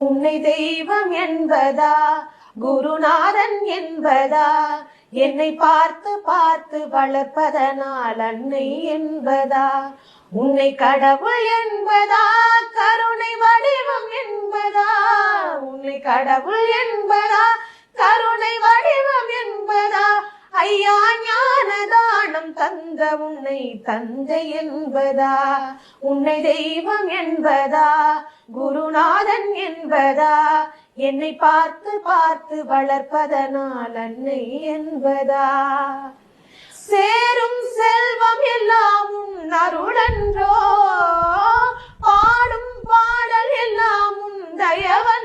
உன்னை தெய்வம் என்பதா, குருநாதன் என்பதா, என்னை பார்த்து பார்த்து வளர்ப்பதனால் அன்னை என்பதா, உன்னை கடவுள் என்பதா, கருணை வடிவம் என்பதா, உன்னை கடவுள் என்பதா, கருணை வடிவம் என்பதா, ஐயா ஞான தானம் தந்த உன்னை தந்தை என்பதா, உன்னை தெய்வம் என்பதா, குருநாதன் என்பதா, என்னை பார்த்து பார்த்து வளர்ப்பதனால் அன்னை என்பதா, சேரும் செல்வம் எல்லாம் உன் அருளன்றோ, பாடும் பாடல் எல்லாம் உன் தயவன்